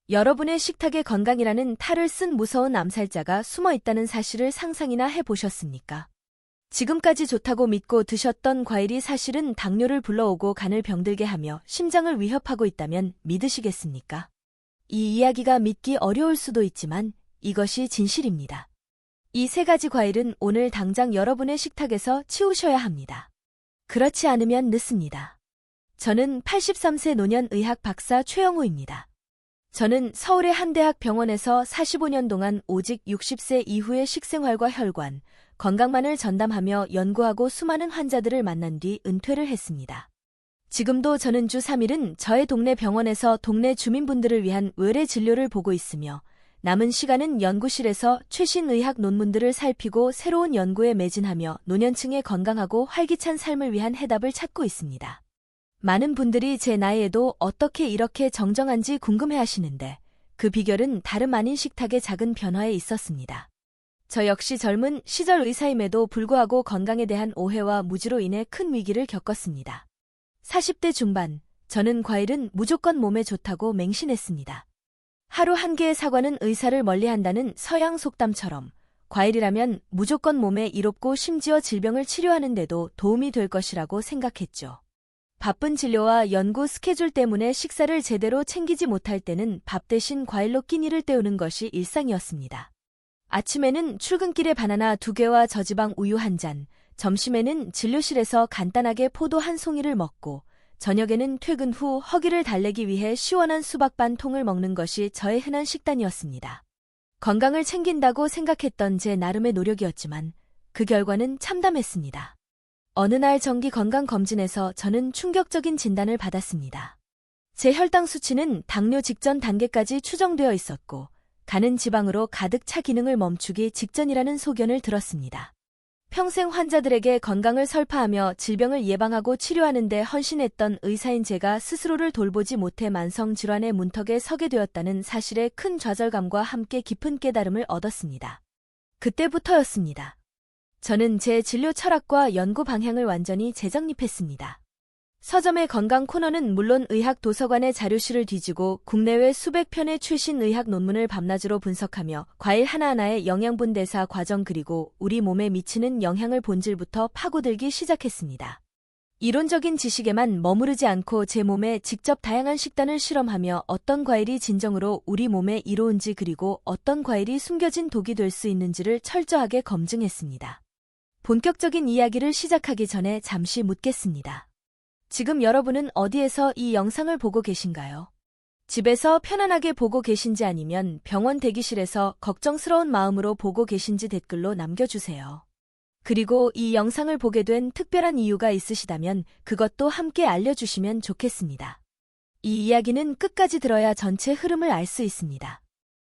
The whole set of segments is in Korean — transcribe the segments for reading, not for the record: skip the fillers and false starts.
여러분의 식탁에 건강이라는 탈을 쓴 무서운 암살자가 숨어 있다는 사실을 상상이나 해보셨습니까? 지금까지 좋다고 믿고 드셨던 과일이 사실은 당뇨를 불러오고 간을 병들게 하며 심장을 위협하고 있다면 믿으시겠습니까? 이 이야기가 믿기 어려울 수도 있지만 이것이 진실입니다. 이 세 가지 과일은 오늘 당장 여러분의 식탁에서 치우셔야 합니다. 그렇지 않으면 늦습니다. 저는 83세 노년의학 박사 최영호입니다. 저는 서울의 한 대학 병원에서 45년 동안 오직 60세 이후의 식생활과 혈관, 건강만을 전담하며 연구하고 수많은 환자들을 만난 뒤 은퇴를 했습니다. 지금도 저는 주 3일은 저의 동네 병원에서 동네 주민분들을 위한 외래 진료를 보고 있으며 남은 시간은 연구실에서 최신 의학 논문들을 살피고 새로운 연구에 매진하며 노년층의 건강하고 활기찬 삶을 위한 해답을 찾고 있습니다. 많은 분들이 제 나이에도 어떻게 이렇게 정정한지 궁금해하시는데 그 비결은 다름 아닌 식탁의 작은 변화에 있었습니다. 저 역시 젊은 시절 의사임에도 불구하고 건강에 대한 오해와 무지로 인해 큰 위기를 겪었습니다. 40대 중반, 저는 과일은 무조건 몸에 좋다고 맹신했습니다. 하루 한 개의 사과는 의사를 멀리한다는 서양 속담처럼 과일이라면 무조건 몸에 이롭고 심지어 질병을 치료하는 데도 도움이 될 것이라고 생각했죠. 바쁜 진료와 연구 스케줄 때문에 식사를 제대로 챙기지 못할 때는 밥 대신 과일로 끼니를 때우는 것이 일상이었습니다. 아침에는 출근길에 바나나 2개와 저지방 우유 1잔, 점심에는 진료실에서 간단하게 포도 1송이를 먹고 저녁에는 퇴근 후 허기를 달래기 위해 시원한 수박 반 통을 먹는 것이 저의 흔한 식단이었습니다. 건강을 챙긴다고 생각했던 제 나름의 노력이었지만 그 결과는 참담했습니다. 어느 날 정기 건강검진에서 저는 충격적인 진단을 받았습니다. 제 혈당 수치는 당뇨 직전 단계까지 추정되어 있었고 간은 지방으로 가득 차 기능을 멈추기 직전이라는 소견을 들었습니다. 평생 환자들에게 건강을 설파하며 질병을 예방하고 치료하는 데 헌신했던 의사인 제가 스스로를 돌보지 못해 만성질환의 문턱에 서게 되었다는 사실에 큰 좌절감과 함께 깊은 깨달음을 얻었습니다. 그때부터였습니다. 저는 제 진료 철학과 연구 방향을 완전히 재정립했습니다. 서점의 건강 코너는 물론 의학 도서관의 자료실을 뒤지고 국내외 수백 편의 최신 의학 논문을 밤낮으로 분석하며 과일 하나하나의 영양분 대사 과정 그리고 우리 몸에 미치는 영향을 본질부터 파고들기 시작했습니다. 이론적인 지식에만 머무르지 않고 제 몸에 직접 다양한 식단을 실험하며 어떤 과일이 진정으로 우리 몸에 이로운지 그리고 어떤 과일이 숨겨진 독이 될 수 있는지를 철저하게 검증했습니다. 본격적인 이야기를 시작하기 전에 잠시 묻겠습니다. 지금 여러분은 어디에서 이 영상을 보고 계신가요? 집에서 편안하게 보고 계신지 아니면 병원 대기실에서 걱정스러운 마음으로 보고 계신지 댓글로 남겨주세요. 그리고 이 영상을 보게 된 특별한 이유가 있으시다면 그것도 함께 알려주시면 좋겠습니다. 이 이야기는 끝까지 들어야 전체 흐름을 알 수 있습니다.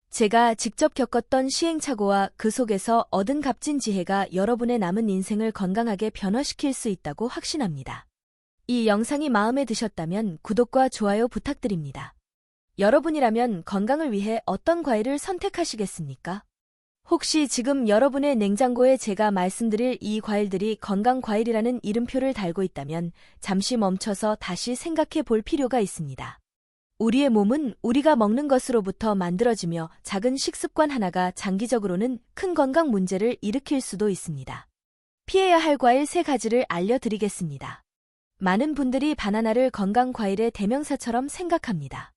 제가 직접 겪었던 시행착오와 그 속에서 얻은 값진 지혜가 여러분의 남은 인생을 건강하게 변화시킬 수 있다고 확신합니다. 이 영상이 마음에 드셨다면 구독과 좋아요 부탁드립니다. 여러분이라면 건강을 위해 어떤 과일을 선택하시겠습니까? 혹시 지금 여러분의 냉장고에 제가 말씀드릴 이 과일들이 건강 과일이라는 이름표를 달고 있다면 잠시 멈춰서 다시 생각해 볼 필요가 있습니다. 우리의 몸은 우리가 먹는 것으로부터 만들어지며 작은 식습관 하나가 장기적으로는 큰 건강 문제를 일으킬 수도 있습니다. 피해야 할 과일 3가지를 알려드리겠습니다. 많은 분들이 바나나를 건강 과일의 대명사처럼 생각합니다.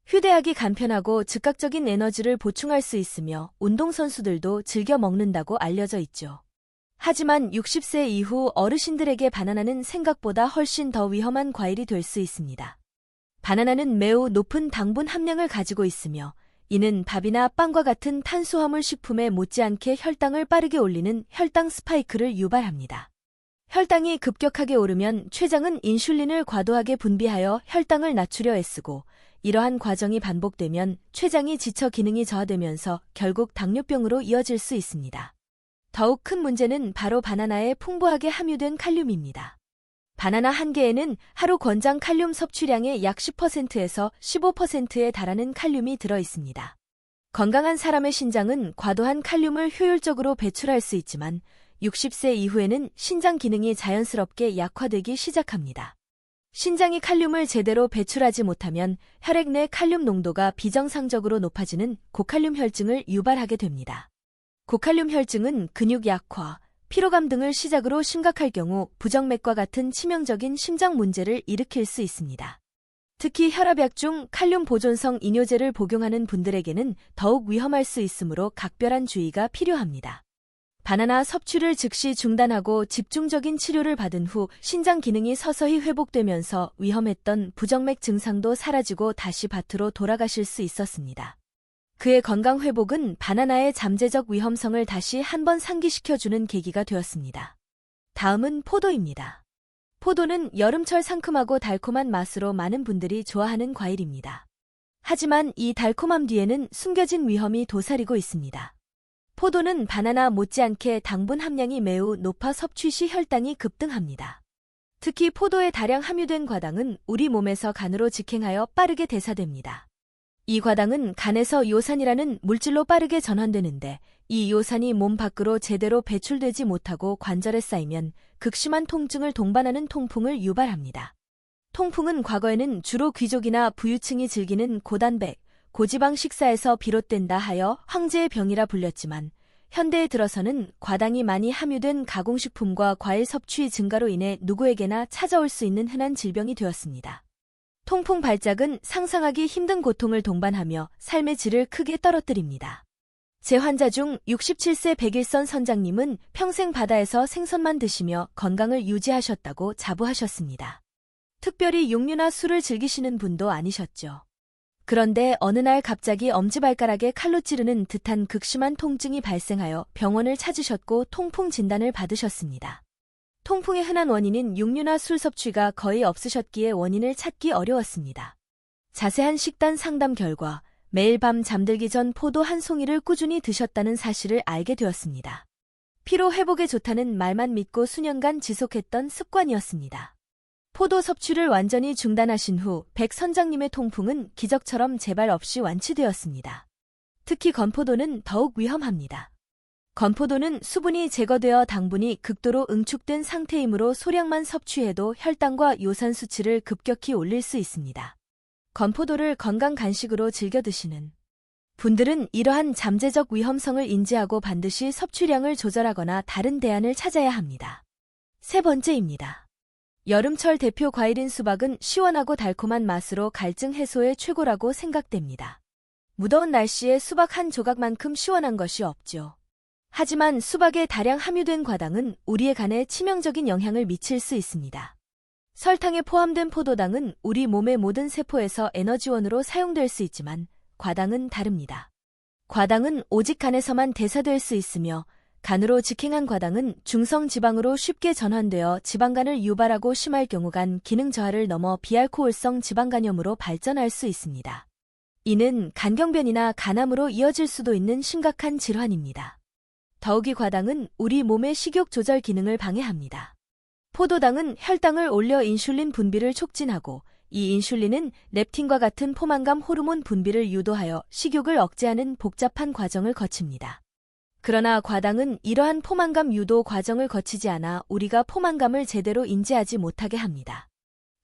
휴대하기 간편하고 즉각적인 에너지를 보충할 수 있으며 운동선수들도 즐겨 먹는다고 알려져 있죠. 하지만 60세 이후 어르신들에게 바나나는 생각보다 훨씬 더 위험한 과일이 될 수 있습니다. 바나나는 매우 높은 당분 함량을 가지고 있으며 이는 밥이나 빵과 같은 탄수화물 식품에 못지않게 혈당을 빠르게 올리는 혈당 스파이크를 유발합니다. 혈당이 급격하게 오르면 췌장은 인슐린을 과도하게 분비하여 혈당을 낮추려 애쓰고 이러한 과정이 반복되면 췌장이 지쳐 기능이 저하되면서 결국 당뇨병으로 이어질 수 있습니다. 더욱 큰 문제는 바로 바나나에 풍부하게 함유된 칼륨입니다. 바나나 한 개에는 하루 권장 칼륨 섭취량의 약 10%에서 15%에 달하는 칼륨이 들어 있습니다. 건강한 사람의 신장은 과도한 칼륨을 효율적으로 배출할 수 있지만 60세 이후에는 신장 기능이 자연스럽게 약화되기 시작합니다. 신장이 칼륨을 제대로 배출하지 못하면 혈액 내 칼륨 농도가 비정상적으로 높아지는 고칼륨 혈증을 유발하게 됩니다. 고칼륨 혈증은 근육 약화, 피로감 등을 시작으로 심각할 경우 부정맥과 같은 치명적인 심장 문제를 일으킬 수 있습니다. 특히 혈압약 중 칼륨 보존성 이뇨제를 복용하는 분들에게는 더욱 위험할 수 있으므로 각별한 주의가 필요합니다. 바나나 섭취를 즉시 중단하고 집중적인 치료를 받은 후 신장 기능이 서서히 회복되면서 위험했던 부정맥 증상도 사라지고 다시 밭으로 돌아가실 수 있었습니다. 그의 건강 회복은 바나나의 잠재적 위험성을 다시 한번 상기시켜주는 계기가 되었습니다. 다음은 포도입니다. 포도는 여름철 상큼하고 달콤한 맛으로 많은 분들이 좋아하는 과일입니다. 하지만 이 달콤함 뒤에는 숨겨진 위험이 도사리고 있습니다. 포도는 바나나 못지않게 당분 함량이 매우 높아 섭취 시 혈당이 급등합니다. 특히 포도에 다량 함유된 과당은 우리 몸에서 간으로 직행하여 빠르게 대사됩니다. 이 과당은 간에서 요산이라는 물질로 빠르게 전환되는데 이 요산이 몸 밖으로 제대로 배출되지 못하고 관절에 쌓이면 극심한 통증을 동반하는 통풍을 유발합니다. 통풍은 과거에는 주로 귀족이나 부유층이 즐기는 고단백, 고지방 식사에서 비롯된다 하여 황제의 병이라 불렸지만 현대에 들어서는 과당이 많이 함유된 가공식품과 과일 섭취 증가로 인해 누구에게나 찾아올 수 있는 흔한 질병이 되었습니다. 통풍 발작은 상상하기 힘든 고통을 동반하며 삶의 질을 크게 떨어뜨립니다. 제 환자 중 67세 백일선 선장님은 평생 바다에서 생선만 드시며 건강을 유지하셨다고 자부하셨습니다. 특별히 육류나 술을 즐기시는 분도 아니셨죠. 그런데 어느 날 갑자기 엄지발가락에 칼로 찌르는 듯한 극심한 통증이 발생하여 병원을 찾으셨고 통풍 진단을 받으셨습니다. 통풍의 흔한 원인인 육류나 술 섭취가 거의 없으셨기에 원인을 찾기 어려웠습니다. 자세한 식단 상담 결과 매일 밤 잠들기 전 포도 한 송이를 꾸준히 드셨다는 사실을 알게 되었습니다. 피로 회복에 좋다는 말만 믿고 수년간 지속했던 습관이었습니다. 포도 섭취를 완전히 중단하신 후 백 선장님의 통풍은 기적처럼 재발 없이 완치되었습니다. 특히 건포도는 더욱 위험합니다. 건포도는 수분이 제거되어 당분이 극도로 응축된 상태이므로 소량만 섭취해도 혈당과 요산 수치를 급격히 올릴 수 있습니다. 건포도를 건강 간식으로 즐겨 드시는 분들은 이러한 잠재적 위험성을 인지하고 반드시 섭취량을 조절하거나 다른 대안을 찾아야 합니다. 세 번째입니다. 여름철 대표 과일인 수박은 시원하고 달콤한 맛으로 갈증 해소에 최고라고 생각됩니다. 무더운 날씨에 수박 한 조각만큼 시원한 것이 없죠. 하지만 수박에 다량 함유된 과당은 우리의 간에 치명적인 영향을 미칠 수 있습니다. 설탕에 포함된 포도당은 우리 몸의 모든 세포에서 에너지원으로 사용될 수 있지만 과당은 다릅니다. 과당은 오직 간에서만 대사될 수 있으며 간으로 직행한 과당은 중성 지방으로 쉽게 전환되어 지방간을 유발하고 심할 경우 간 기능 저하를 넘어 비알코올성 지방간염으로 발전할 수 있습니다. 이는 간경변이나 간암으로 이어질 수도 있는 심각한 질환입니다. 더욱이 과당은 우리 몸의 식욕 조절 기능을 방해합니다. 포도당은 혈당을 올려 인슐린 분비를 촉진하고 이 인슐린은 렙틴과 같은 포만감 호르몬 분비를 유도하여 식욕을 억제하는 복잡한 과정을 거칩니다. 그러나 과당은 이러한 포만감 유도 과정을 거치지 않아 우리가 포만감을 제대로 인지하지 못하게 합니다.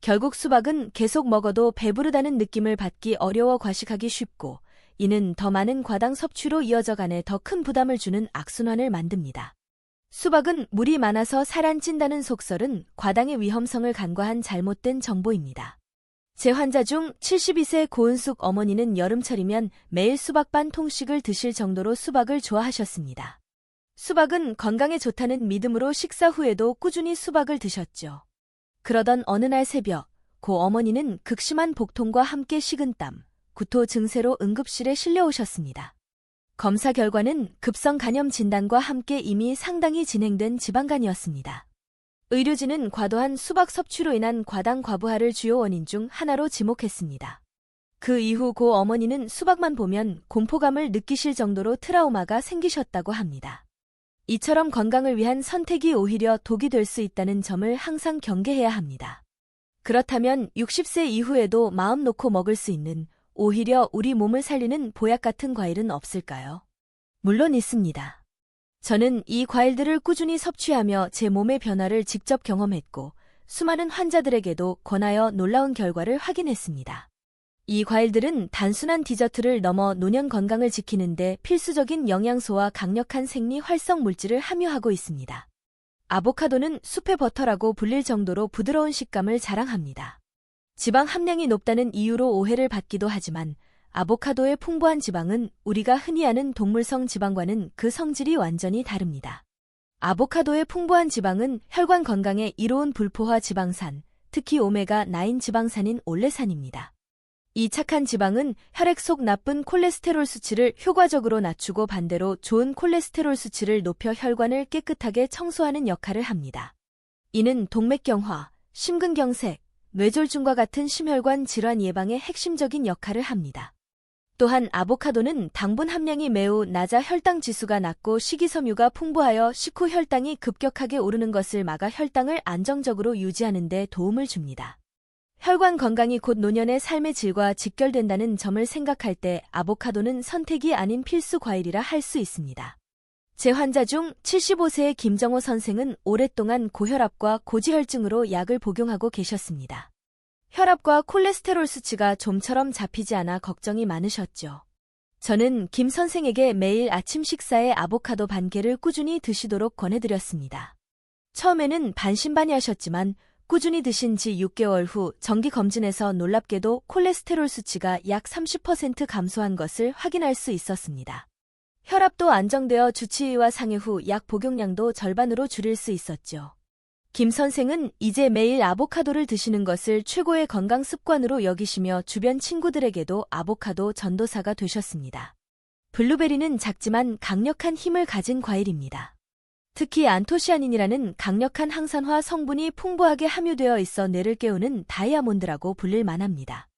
결국 수박은 계속 먹어도 배부르다는 느낌을 받기 어려워 과식하기 쉽고 이는 더 많은 과당 섭취로 이어져 간에 더 큰 부담을 주는 악순환을 만듭니다. 수박은 물이 많아서 살 안 찐다는 속설은 과당의 위험성을 간과한 잘못된 정보입니다. 제 환자 중 72세 고은숙 어머니는 여름철이면 매일 수박 반 통씩을 드실 정도로 수박을 좋아하셨습니다. 수박은 건강에 좋다는 믿음으로 식사 후에도 꾸준히 수박을 드셨죠. 그러던 어느 날 새벽, 고 어머니는 극심한 복통과 함께 식은땀, 구토 증세로 응급실에 실려오셨습니다. 검사 결과는 급성 간염 진단과 함께 이미 상당히 진행된 지방간이었습니다. 의료진은 과도한 수박 섭취로 인한 과당 과부하를 주요 원인 중 하나로 지목했습니다. 그 이후 고 어머니는 수박만 보면 공포감을 느끼실 정도로 트라우마가 생기셨다고 합니다. 이처럼 건강을 위한 선택이 오히려 독이 될 수 있다는 점을 항상 경계해야 합니다. 그렇다면 60세 이후에도 마음 놓고 먹을 수 있는 오히려 우리 몸을 살리는 보약 같은 과일은 없을까요? 물론 있습니다. 저는 이 과일들을 꾸준히 섭취하며 제 몸의 변화를 직접 경험했고 수많은 환자들에게도 권하여 놀라운 결과를 확인했습니다. 이 과일들은 단순한 디저트를 넘어 노년 건강을 지키는데 필수적인 영양소와 강력한 생리 활성 물질을 함유하고 있습니다. 아보카도는 숲의 버터라고 불릴 정도로 부드러운 식감을 자랑합니다. 지방 함량이 높다는 이유로 오해를 받기도 하지만 아보카도의 풍부한 지방은 우리가 흔히 아는 동물성 지방과는 그 성질이 완전히 다릅니다. 아보카도의 풍부한 지방은 혈관 건강에 이로운 불포화 지방산, 특히 오메가9 지방산인 올레산입니다. 이 착한 지방은 혈액 속 나쁜 콜레스테롤 수치를 효과적으로 낮추고 반대로 좋은 콜레스테롤 수치를 높여 혈관을 깨끗하게 청소하는 역할을 합니다. 이는 동맥경화, 심근경색, 뇌졸중과 같은 심혈관 질환 예방에 핵심적인 역할을 합니다. 또한 아보카도는 당분 함량이 매우 낮아 혈당 지수가 낮고 식이섬유가 풍부하여 식후 혈당이 급격하게 오르는 것을 막아 혈당을 안정적으로 유지하는 데 도움을 줍니다. 혈관 건강이 곧 노년의 삶의 질과 직결된다는 점을 생각할 때 아보카도는 선택이 아닌 필수 과일이라 할 수 있습니다. 제 환자 중 75세의 김정호 선생은 오랫동안 고혈압과 고지혈증으로 약을 복용하고 계셨습니다. 혈압과 콜레스테롤 수치가 좀처럼 잡히지 않아 걱정이 많으셨죠. 저는 김 선생에게 매일 아침 식사에 아보카도 반 개를 꾸준히 드시도록 권해드렸습니다. 처음에는 반신반의하셨지만 꾸준히 드신 지 6개월 후 정기검진에서 놀랍게도 콜레스테롤 수치가 약 30% 감소한 것을 확인할 수 있었습니다. 혈압도 안정되어 주치의와 상의 후 약 복용량도 절반으로 줄일 수 있었죠. 김 선생은 이제 매일 아보카도를 드시는 것을 최고의 건강 습관으로 여기시며 주변 친구들에게도 아보카도 전도사가 되셨습니다. 블루베리는 작지만 강력한 힘을 가진 과일입니다. 특히 안토시아닌이라는 강력한 항산화 성분이 풍부하게 함유되어 있어 뇌를 깨우는 다이아몬드라고 불릴 만합니다.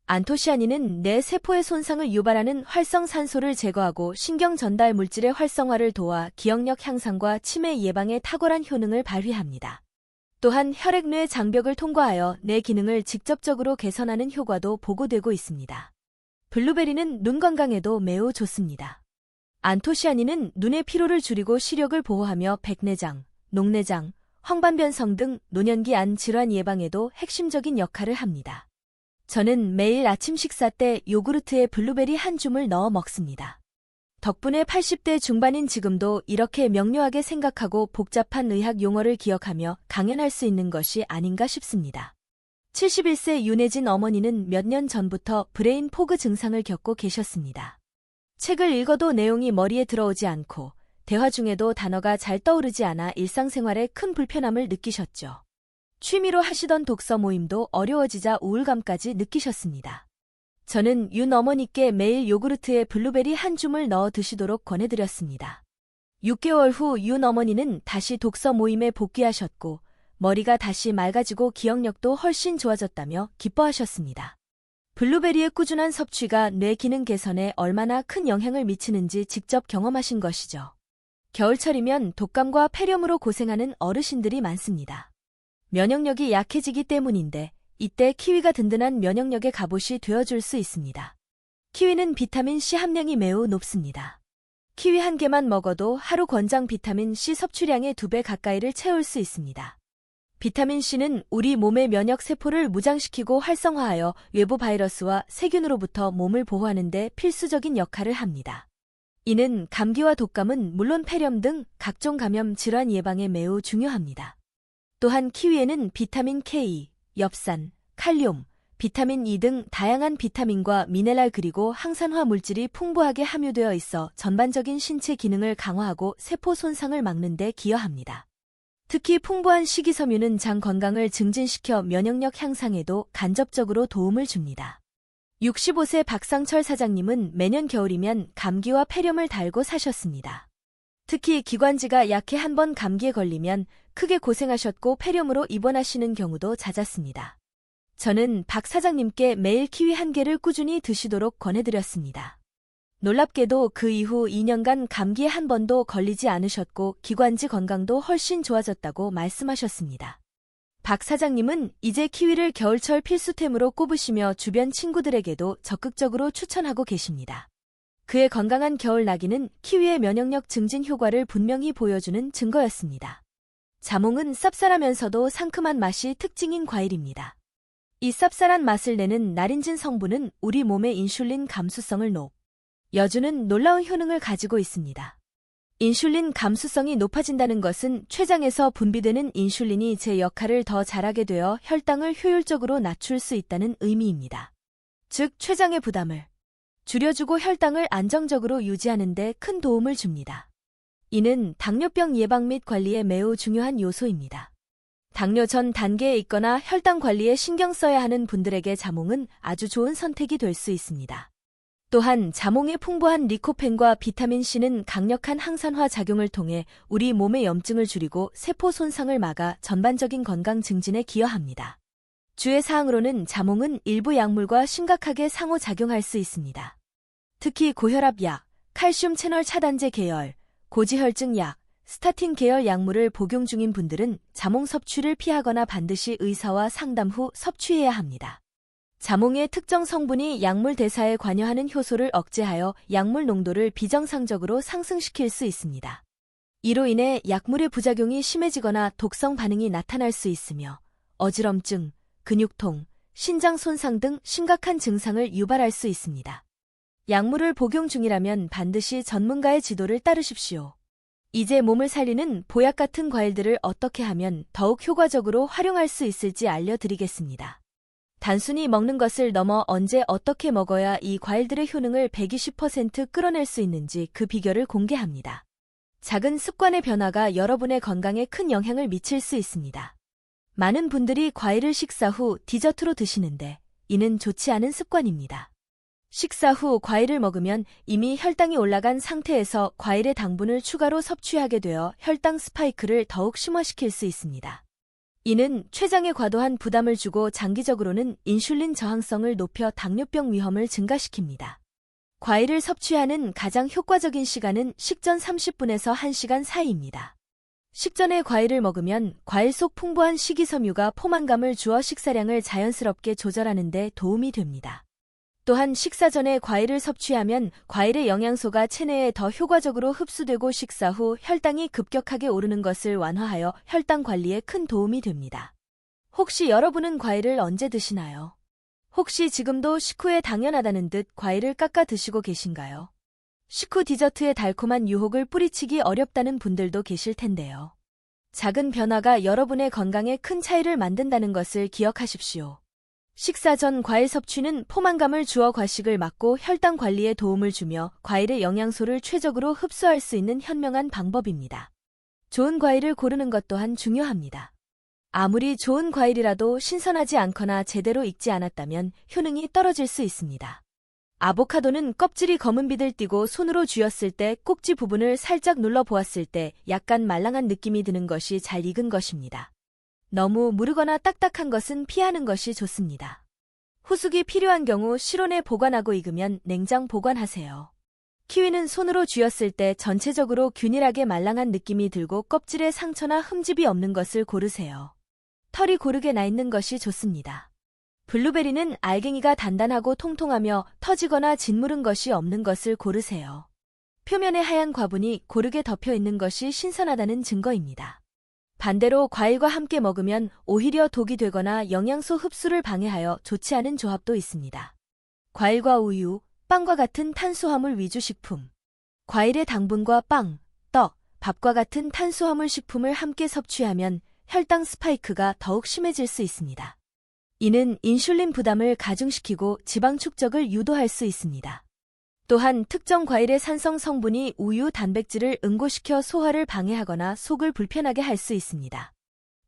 안토시아닌은 뇌 세포의 손상을 유발하는 활성산소를 제거하고 신경 전달 물질의 활성화를 도와 기억력 향상과 치매 예방에 탁월한 효능을 발휘합니다. 또한 혈액-뇌 장벽을 통과하여 뇌 기능을 직접적으로 개선하는 효과도 보고되고 있습니다. 블루베리는 눈 건강에도 매우 좋습니다. 안토시아닌은 눈의 피로를 줄이고 시력을 보호하며 백내장, 녹내장, 황반변성 등 노년기 안 질환 예방에도 핵심적인 역할을 합니다. 저는 매일 아침 식사 때 요구르트에 블루베리 한 줌을 넣어 먹습니다. 덕분에 80대 중반인 지금도 이렇게 명료하게 생각하고 복잡한 의학 용어를 기억하며 강연할 수 있는 것이 아닌가 싶습니다. 71세 윤혜진 어머니는 몇 년 전부터 브레인 포그 증상을 겪고 계셨습니다. 책을 읽어도 내용이 머리에 들어오지 않고 대화 중에도 단어가 잘 떠오르지 않아 일상생활에 큰 불편함을 느끼셨죠. 취미로 하시던 독서 모임도 어려워지자 우울감까지 느끼셨습니다. 저는 윤 어머니께 매일 요구르트에 블루베리 한 줌을 넣어 드시도록 권해드렸습니다. 6개월 후 윤 어머니는 다시 독서 모임에 복귀하셨고 머리가 다시 맑아지고 기억력도 훨씬 좋아졌다며 기뻐하셨습니다. 블루베리의 꾸준한 섭취가 뇌 기능 개선에 얼마나 큰 영향을 미치는지 직접 경험하신 것이죠. 겨울철이면 독감과 폐렴으로 고생하는 어르신들이 많습니다. 면역력이 약해지기 때문인데 이때 키위가 든든한 면역력의 갑옷이 되어줄 수 있습니다. 키위는 비타민C 함량이 매우 높습니다. 키위 한 개만 먹어도 하루 권장 비타민C 섭취량의 2배 가까이를 채울 수 있습니다. 비타민C는 우리 몸의 면역세포를 무장시키고 활성화하여 외부 바이러스와 세균으로부터 몸을 보호하는 데 필수적인 역할을 합니다. 이는 감기와 독감은 물론 폐렴 등 각종 감염 질환 예방에 매우 중요합니다. 또한 키위에는 비타민 K, 엽산, 칼륨, 비타민 E 등 다양한 비타민과 미네랄 그리고 항산화 물질이 풍부하게 함유되어 있어 전반적인 신체 기능을 강화하고 세포 손상을 막는 데 기여합니다. 특히 풍부한 식이섬유는 장 건강을 증진시켜 면역력 향상에도 간접적으로 도움을 줍니다. 65세 박상철 사장님은 매년 겨울이면 감기와 폐렴을 달고 사셨습니다. 특히 기관지가 약해 한 번 감기에 걸리면 크게 고생하셨고 폐렴으로 입원하시는 경우도 잦았습니다. 저는 박 사장님께 매일 키위 한 개를 꾸준히 드시도록 권해드렸습니다. 놀랍게도 그 이후 2년간 감기에 한 번도 걸리지 않으셨고 기관지 건강도 훨씬 좋아졌다고 말씀하셨습니다. 박 사장님은 이제 키위를 겨울철 필수템으로 꼽으시며 주변 친구들에게도 적극적으로 추천하고 계십니다. 그의 건강한 겨울 나기는 키위의 면역력 증진 효과를 분명히 보여주는 증거였습니다. 자몽은 쌉쌀하면서도 상큼한 맛이 특징인 과일입니다. 이 쌉쌀한 맛을 내는 나린진 성분은 우리 몸의 인슐린 감수성을 여주는 놀라운 효능을 가지고 있습니다. 인슐린 감수성이 높아진다는 것은 췌장에서 분비되는 인슐린이 제 역할을 더 잘하게 되어 혈당을 효율적으로 낮출 수 있다는 의미입니다. 즉, 췌장의 부담을 줄여주고 혈당을 안정적으로 유지하는 데 큰 도움을 줍니다. 이는 당뇨병 예방 및 관리에 매우 중요한 요소입니다. 당뇨 전 단계에 있거나 혈당 관리에 신경 써야 하는 분들에게 자몽은 아주 좋은 선택이 될 수 있습니다. 또한 자몽의 풍부한 리코펜과 비타민C는 강력한 항산화 작용을 통해 우리 몸의 염증을 줄이고 세포 손상을 막아 전반적인 건강 증진에 기여합니다. 주의 사항으로는 자몽은 일부 약물과 심각하게 상호작용할 수 있습니다. 특히 고혈압 약, 칼슘 채널 차단제 계열, 고지혈증 약, 스타틴 계열 약물을 복용 중인 분들은 자몽 섭취를 피하거나 반드시 의사와 상담 후 섭취해야 합니다. 자몽의 특정 성분이 약물 대사에 관여하는 효소를 억제하여 약물 농도를 비정상적으로 상승시킬 수 있습니다. 이로 인해 약물의 부작용이 심해지거나 독성 반응이 나타날 수 있으며 어지럼증, 근육통, 신장 손상 등 심각한 증상을 유발할 수 있습니다. 약물을 복용 중이라면 반드시 전문가의 지도를 따르십시오. 이제 몸을 살리는 보약 같은 과일들을 어떻게 하면 더욱 효과적으로 활용할 수 있을지 알려드리겠습니다. 단순히 먹는 것을 넘어 언제 어떻게 먹어야 이 과일들의 효능을 120% 끌어낼 수 있는지 그 비결을 공개합니다. 작은 습관의 변화가 여러분의 건강에 큰 영향을 미칠 수 있습니다. 많은 분들이 과일을 식사 후 디저트로 드시는데 이는 좋지 않은 습관입니다. 식사 후 과일을 먹으면 이미 혈당이 올라간 상태에서 과일의 당분을 추가로 섭취하게 되어 혈당 스파이크를 더욱 심화시킬 수 있습니다. 이는 췌장에 과도한 부담을 주고 장기적으로는 인슐린 저항성을 높여 당뇨병 위험을 증가시킵니다. 과일을 섭취하는 가장 효과적인 시간은 식전 30분에서 1시간 사이입니다. 식전에 과일을 먹으면 과일 속 풍부한 식이섬유가 포만감을 주어 식사량을 자연스럽게 조절하는 데 도움이 됩니다. 또한 식사 전에 과일을 섭취하면 과일의 영양소가 체내에 더 효과적으로 흡수되고 식사 후 혈당이 급격하게 오르는 것을 완화하여 혈당 관리에 큰 도움이 됩니다. 혹시 여러분은 과일을 언제 드시나요? 혹시 지금도 식후에 당연하다는 듯 과일을 깎아 드시고 계신가요? 식후 디저트의 달콤한 유혹을 뿌리치기 어렵다는 분들도 계실 텐데요. 작은 변화가 여러분의 건강에 큰 차이를 만든다는 것을 기억하십시오. 식사 전 과일 섭취는 포만감을 주어 과식을 막고 혈당 관리에 도움을 주며 과일의 영양소를 최적으로 흡수할 수 있는 현명한 방법입니다. 좋은 과일을 고르는 것 또한 중요합니다. 아무리 좋은 과일이라도 신선하지 않거나 제대로 익지 않았다면 효능이 떨어질 수 있습니다. 아보카도는 껍질이 검은 빛을 띠고 손으로 쥐었을 때 꼭지 부분을 살짝 눌러 보았을 때 약간 말랑한 느낌이 드는 것이 잘 익은 것입니다. 너무 무르거나 딱딱한 것은 피하는 것이 좋습니다. 후숙이 필요한 경우 실온에 보관하고 익으면 냉장 보관하세요. 키위는 손으로 쥐었을 때 전체적으로 균일하게 말랑한 느낌이 들고 껍질에 상처나 흠집이 없는 것을 고르세요. 털이 고르게 나 있는 것이 좋습니다. 블루베리는 알갱이가 단단하고 통통하며 터지거나 짓무른 것이 없는 것을 고르세요. 표면에 하얀 과분이 고르게 덮여 있는 것이 신선하다는 증거입니다. 반대로 과일과 함께 먹으면 오히려 독이 되거나 영양소 흡수를 방해하여 좋지 않은 조합도 있습니다. 과일과 우유, 빵과 같은 탄수화물 위주 식품. 과일의 당분과 빵, 떡, 밥과 같은 탄수화물 식품을 함께 섭취하면 혈당 스파이크가 더욱 심해질 수 있습니다. 이는 인슐린 부담을 가중시키고 지방 축적을 유도할 수 있습니다. 또한 특정 과일의 산성 성분이 우유 단백질을 응고시켜 소화를 방해하거나 속을 불편하게 할 수 있습니다.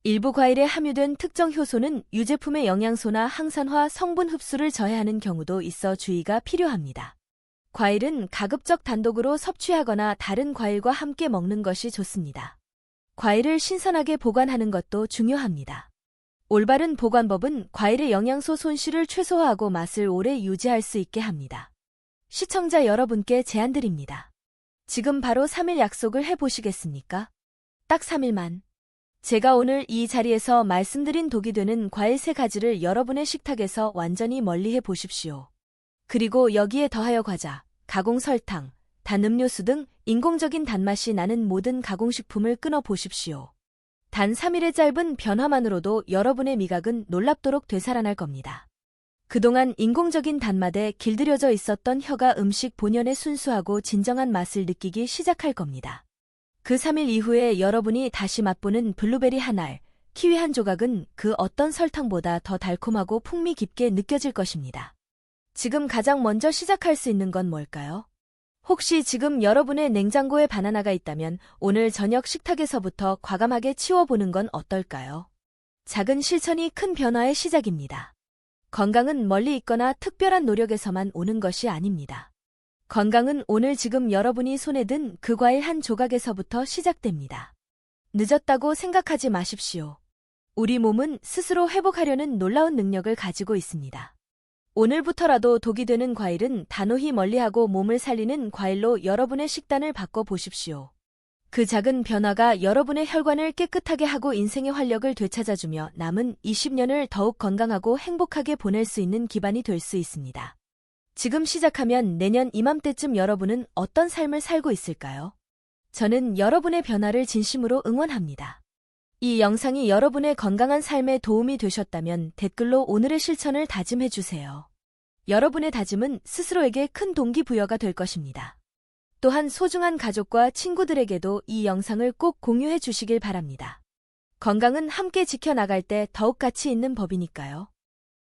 일부 과일에 함유된 특정 효소는 유제품의 영양소나 항산화 성분 흡수를 저해하는 경우도 있어 주의가 필요합니다. 과일은 가급적 단독으로 섭취하거나 다른 과일과 함께 먹는 것이 좋습니다. 과일을 신선하게 보관하는 것도 중요합니다. 올바른 보관법은 과일의 영양소 손실을 최소화하고 맛을 오래 유지할 수 있게 합니다. 시청자 여러분께 제안드립니다. 지금 바로 3일 약속을 해보시겠습니까? 딱 3일만. 제가 오늘 이 자리에서 말씀드린 독이 되는 과일 3가지를 여러분의 식탁에서 완전히 멀리해 보십시오. 그리고 여기에 더하여 과자, 가공 설탕, 단 음료수 등 인공적인 단맛이 나는 모든 가공식품을 끊어 보십시오. 단 3일의 짧은 변화만으로도 여러분의 미각은 놀랍도록 되살아날 겁니다. 그동안 인공적인 단맛에 길들여져 있었던 혀가 음식 본연의 순수하고 진정한 맛을 느끼기 시작할 겁니다. 그 3일 이후에 여러분이 다시 맛보는 블루베리 한 알, 키위 한 조각은 그 어떤 설탕보다 더 달콤하고 풍미 깊게 느껴질 것입니다. 지금 가장 먼저 시작할 수 있는 건 뭘까요? 혹시 지금 여러분의 냉장고에 바나나가 있다면 오늘 저녁 식탁에서부터 과감하게 치워보는 건 어떨까요? 작은 실천이 큰 변화의 시작입니다. 건강은 멀리 있거나 특별한 노력에서만 오는 것이 아닙니다. 건강은 오늘 지금 여러분이 손에 든 그 과일 한 조각에서부터 시작됩니다. 늦었다고 생각하지 마십시오. 우리 몸은 스스로 회복하려는 놀라운 능력을 가지고 있습니다. 오늘부터라도 독이 되는 과일은 단호히 멀리하고 몸을 살리는 과일로 여러분의 식단을 바꿔보십시오. 그 작은 변화가 여러분의 혈관을 깨끗하게 하고 인생의 활력을 되찾아주며 남은 20년을 더욱 건강하고 행복하게 보낼 수 있는 기반이 될 수 있습니다. 지금 시작하면 내년 이맘때쯤 여러분은 어떤 삶을 살고 있을까요? 저는 여러분의 변화를 진심으로 응원합니다. 이 영상이 여러분의 건강한 삶에 도움이 되셨다면 댓글로 오늘의 실천을 다짐해주세요. 여러분의 다짐은 스스로에게 큰 동기부여가 될 것입니다. 또한 소중한 가족과 친구들에게도 이 영상을 꼭 공유해 주시길 바랍니다. 건강은 함께 지켜나갈 때 더욱 가치 있는 법이니까요.